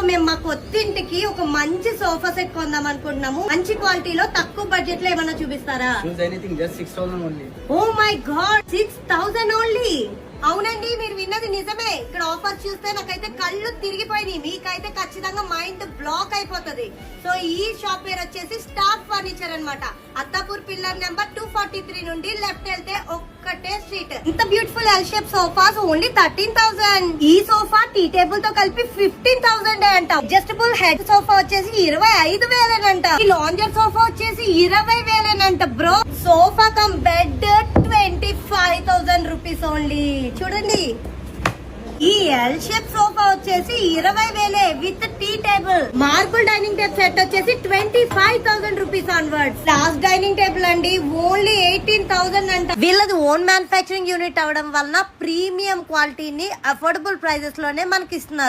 మేము మా కొత్తింటికి ఒక మంచి సోఫా సెట్ కొందాం అనుకుంటున్నాము. మంచి క్వాలిటీలో తక్కువ బడ్జెట్ లో ఏమన్నా చూపిస్తారా? Oh my God, 6,000 only. అవునండి, మీరు విన్నది నిజమే. ఇక్కడ ఆఫర్ చూస్తే నాకైతే కళ్ళు తిరిగిపోయినాయి. మీకైతే ఖచ్చితంగా మైండ్ బ్లాక్ అయిపోతుంది. సో ఈ షాప్ పేరు వచ్చేసి స్టార్ ఫర్నిచర్ అన్నమాట. అత్తాపూర్ పిల్లర్ నెంబర్ 243 నుండి లెఫ్ట్ వెళ్తే ఒక్కటే స్ట్రీట్. ఇంత beautiful L shape sofas only 13,000. ఈ సోఫా టీ టేబుల్ తో కలిపి 15,000 అంట. అడ్జస్టబుల్ హెడ్ సోఫా వచ్చేసి 25,000 అంట. ఈ లాంజర్ సోఫా వచ్చేసి 20,000 అంట bro. Sofa cum bed 25,000 rupees only. చూడండి, ఈ ఎల్ షేప్ సోఫా వచ్చేసి 20,000 with tea table. Marble dining table set వచ్చేసి 25,000 rupees onwards. Last dining table అండి ఓన్లీ 18,000 అంట. వీళ్ళది ఓన్ మ్యానుఫ్యాక్చరింగ్ యూనిట్ అవడం వలన ప్రీమియం క్వాలిటీని అఫోర్డబుల్ ప్రైజెస్ లోనే మనకి ఇస్తున్నారు.